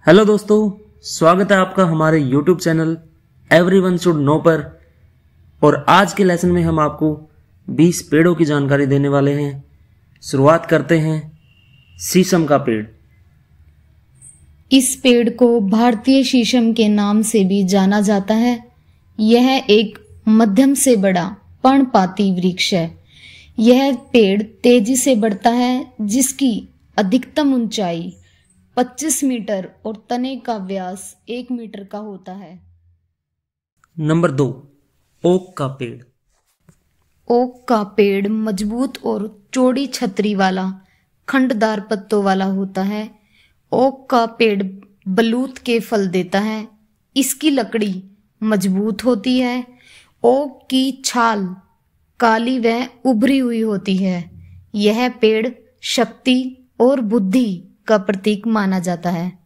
Hello दोस्तों, स्वागत है आपका हमारे YouTube channel everyone should know पर। और आज के लेसन में हम आपको 20 पेड़ों की जानकारी देने वाले हैं। शुरुआत करते हैं शीशम का पेड़। इस पेड़ को भारतीय शीशम के नाम से भी जाना जाता है। यह एक मध्यम से बड़ा पर्णपाती वृक्ष है। यह पेड़ तेजी से बढ़ता है, जिसकी अधिकतम ऊंचाई 25 मीटर और तने का व्यास 1 मीटर का होता है। नंबर 2, ओक का पेड़। ओक का पेड़ मजबूत और चौड़ी छतरी वाला खंडदार पत्तों वाला होता है। ओक का पेड़ बलूत के फल देता है। इसकी लकड़ी मजबूत होती है। ओक की छाल काली व उभरी हुई होती है। यह पेड़ शक्ति और बुद्धि का प्रतीक माना जाता है।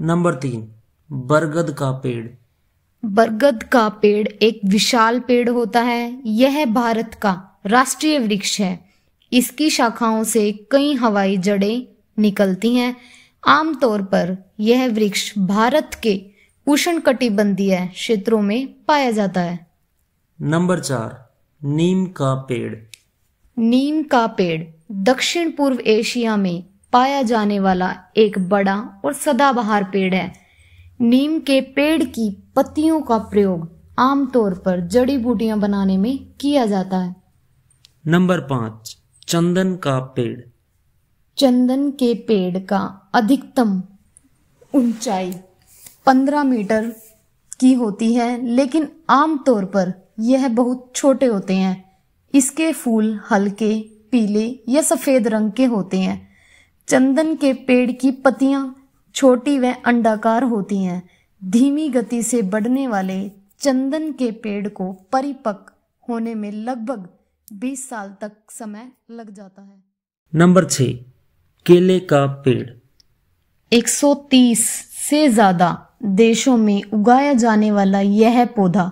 नंबर 3, बरगद का पेड़। बरगद का पेड़ एक विशाल पेड़ होता है। यह भारत का राष्ट्रीय वृक्ष है। इसकी शाखाओं से कई हवाई जड़ें निकलती हैं। आमतौर पर यह वृक्ष भारत के उष्णकटिबंधीय क्षेत्रों में पाया जाता है। नंबर 4, नीम का पेड़। नीम का पेड़ दक्षिण पूर्व एशिया में पाया जाने वाला एक बड़ा और सदाबहार पेड़ है। नीम के पेड़ की पत्तियों का प्रयोग आमतौर पर जड़ी बूटियां बनाने में किया जाता है। नंबर 5, चंदन का पेड़। चंदन के पेड़ का अधिकतम ऊंचाई 15 मीटर की होती है, लेकिन आमतौर पर यह बहुत छोटे होते हैं। इसके फूल हल्के पीले या सफेद रंग के होते हैं। चंदन के पेड़ की पत्तियां छोटी व अंडाकार होती हैं। धीमी गति से बढ़ने वाले चंदन के पेड़ को परिपक्व होने में लगभग 20 साल तक समय लग जाता है। नंबर 6, केले का पेड़। 130 से ज्यादा देशों में उगाया जाने वाला यह पौधा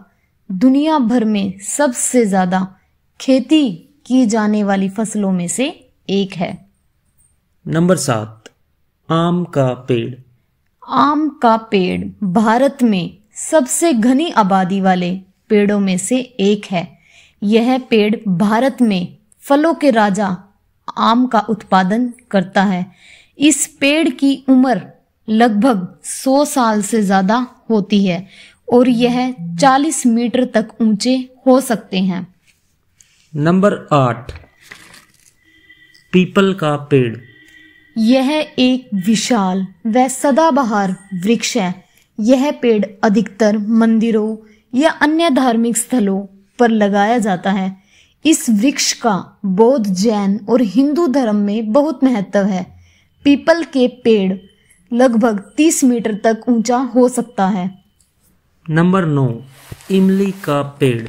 दुनिया भर में सबसे ज्यादा खेती की जाने वाली फसलों में से एक है। नंबर 7, आम का पेड़। आम का पेड़ भारत में सबसे घनी आबादी वाले पेड़ों में से एक है। यह पेड़ भारत में फलों के राजा आम का उत्पादन करता है। इस पेड़ की उम्र लगभग 100 साल से ज्यादा होती है और यह 40 मीटर तक ऊंचे हो सकते हैं। नंबर 8, पीपल का पेड़। यह एक विशाल व सदाबहार वृक्ष है। यह पेड़ अधिकतर मंदिरों या अन्य धार्मिक स्थलों पर लगाया जाता है। इस वृक्ष का बौद्ध, जैन और हिंदू धर्म में बहुत महत्व है। पीपल के पेड़ लगभग 30 मीटर तक ऊंचा हो सकता है। नंबर 9, इमली का पेड़।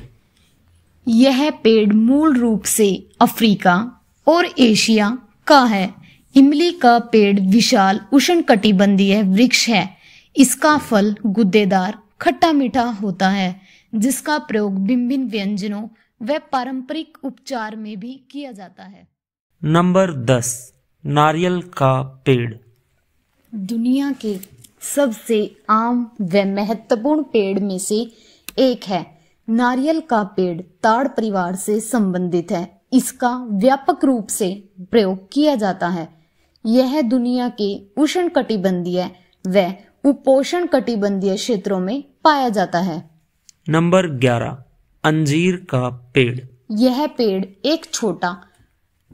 यह पेड़ मूल रूप से अफ्रीका और एशिया का है। इमली का पेड़ विशाल उष्णकटिबंधीय वृक्ष है। इसका फल गुद्देदार खट्टा मीठा होता है, जिसका प्रयोग विभिन्न व्यंजनों व पारंपरिक उपचार में भी किया जाता है। नंबर 10, नारियल का पेड़। दुनिया के सबसे आम व महत्वपूर्ण पेड़ में से एक है। नारियल का पेड़ ताड़ परिवार से संबंधित है। इसका व्यापक रूप से प्रयोग किया जाता है। यह दुनिया के उष्णकटिबंधीय व उपोष्णकटिबंधीय क्षेत्रों में पाया जाता है। नंबर 11, अंजीर का पेड़। यह पेड़ एक छोटा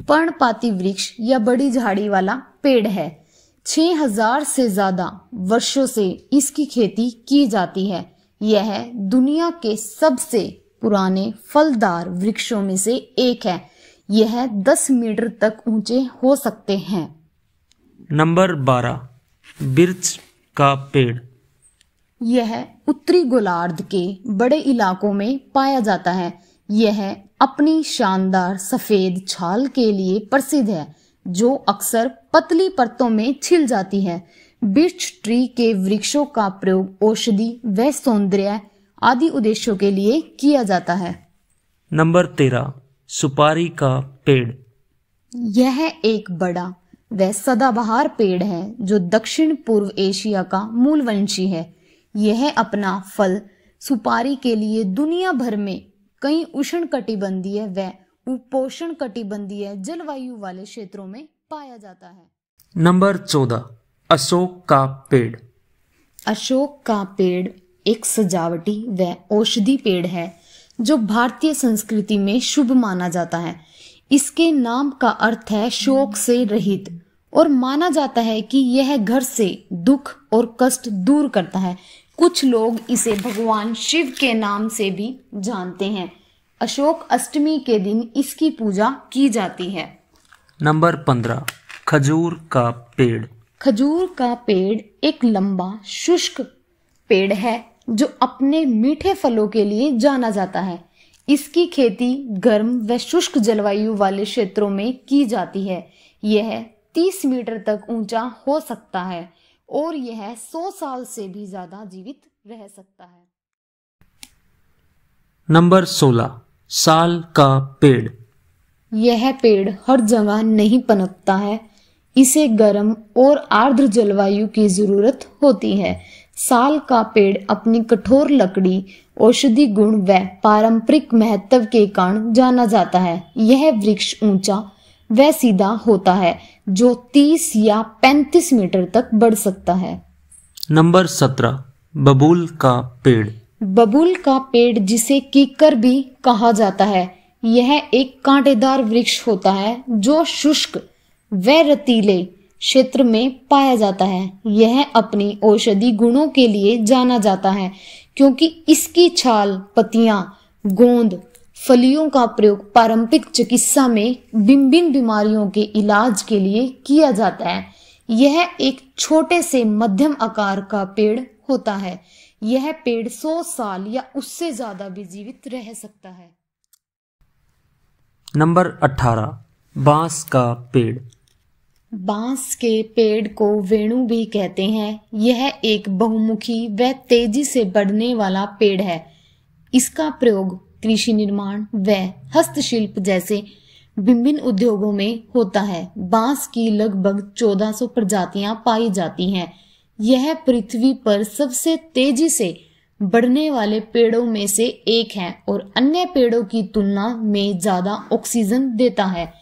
पर्णपाती वृक्ष या बड़ी झाड़ी वाला पेड़ है। 6000 से ज्यादा वर्षों से इसकी खेती की जाती है। यह दुनिया के सबसे पुराने फलदार वृक्षों में से एक है। यह 10 मीटर तक ऊंचे हो सकते हैं। नंबर 12, बिर्च का पेड़। यह उत्तरी गोलार्ध के बड़े इलाकों में पाया जाता है। यह अपनी शानदार सफेद छाल के लिए प्रसिद्ध है, जो अक्सर पतली परतों में छिल जाती है। बिर्च ट्री के वृक्षों का प्रयोग औषधि व सौंदर्य आदि उद्देश्यों के लिए किया जाता है। नंबर 13, सुपारी का पेड़। यह एक बड़ा वह सदाबहार पेड़ है जो दक्षिण पूर्व एशिया का मूलवंशी है। यह अपना फल सुपारी के लिए दुनिया भर में कई उष्णकटिबंधीय व उपोष्णकटिबंधीय जलवायु वाले क्षेत्रों में पाया जाता है। नंबर 14, अशोक का पेड़। अशोक का पेड़ एक सजावटी व औषधि पेड़ है जो भारतीय संस्कृति में शुभ माना जाता है। इसके नाम का अर्थ है शोक से रहित और माना जाता है कि यह घर से दुख और कष्ट दूर करता है। कुछ लोग इसे भगवान शिव के नाम से भी जानते हैं। अशोक अष्टमी के दिन इसकी पूजा की जाती है। नंबर 15, खजूर का पेड़। खजूर का पेड़ एक लंबा शुष्क पेड़ है जो अपने मीठे फलों के लिए जाना जाता है। इसकी खेती गर्म व शुष्क जलवायु वाले क्षेत्रों में की जाती है। यह 30 मीटर तक ऊंचा हो सकता है और यह 100 साल से भी ज्यादा जीवित रह सकता है। नंबर 16, साल का पेड़। यह पेड़ हर जगह नहीं पनपता है। इसे गर्म और आर्द्र जलवायु की जरूरत होती है। साल का पेड़ अपनी कठोर लकड़ी, औषधि गुण व पारंपरिक महत्व के कारण जाना जाता है। यह वृक्ष ऊंचा व सीधा होता है जो 30 या 35 मीटर तक बढ़ सकता है। नंबर 17, बबूल का पेड़। बबूल का पेड़ जिसे कीकर भी कहा जाता है, यह एक कांटेदार वृक्ष होता है जो शुष्क व रेतीले क्षेत्र में पाया जाता है। यह अपनी औषधि गुणों के लिए जाना जाता है क्योंकि इसकी छाल, पत्तियां, गोंद, फलियों का प्रयोग पारंपरिक चिकित्सा में विभिन्न बीमारियों के इलाज के लिए किया जाता है। यह एक छोटे से मध्यम आकार का पेड़ होता है। यह पेड़ 100 साल या उससे ज्यादा भी जीवित रह सकता है। नंबर 18, बांस का पेड़। बांस के पेड़ को वेणु भी कहते हैं। यह एक बहुमुखी व तेजी से बढ़ने वाला पेड़ है। इसका प्रयोग कृषि निर्माण व हस्तशिल्प जैसे विभिन्न उद्योगों में होता है। बांस की लगभग 1400 प्रजातियां पाई जाती हैं। यह पृथ्वी पर सबसे तेजी से बढ़ने वाले पेड़ों में से एक है और अन्य पेड़ों की तुलना में ज्यादा ऑक्सीजन देता है।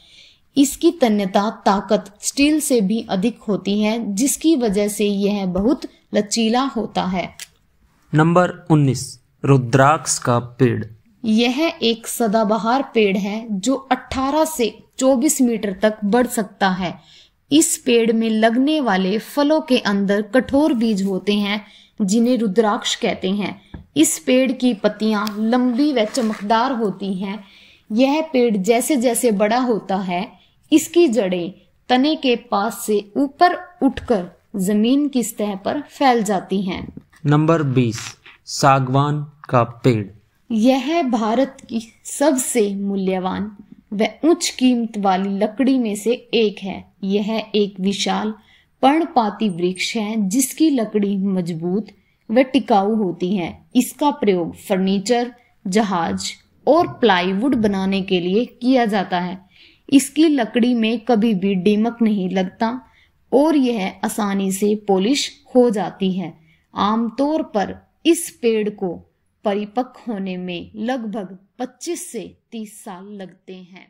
इसकी तन्यता ताकत स्टील से भी अधिक होती है जिसकी वजह से यह बहुत लचीला होता है। नंबर 19, रुद्राक्ष का पेड़। यह एक सदाबहार पेड़ है जो 18 से 24 मीटर तक बढ़ सकता है। इस पेड़ में लगने वाले फलों के अंदर कठोर बीज होते हैं जिन्हें रुद्राक्ष कहते हैं। इस पेड़ की पत्तियां लंबी व चमकदार होती हैं। यह पेड़ जैसे जैसे बड़ा होता है, इसकी जड़ें तने के पास से ऊपर उठकर जमीन की सतह पर फैल जाती हैं। नंबर 20, सागवान का पेड़। यह भारत की सबसे मूल्यवान व उच्च कीमत वाली लकड़ी में से एक है। यह एक विशाल पर्णपाती वृक्ष है जिसकी लकड़ी मजबूत व टिकाऊ होती है। इसका प्रयोग फर्नीचर, जहाज और प्लाईवुड बनाने के लिए किया जाता है। इसकी लकड़ी में कभी भी दीमक नहीं लगता और यह आसानी से पॉलिश हो जाती है। आमतौर पर इस पेड़ को परिपक्व होने में लगभग 25 से 30 साल लगते हैं।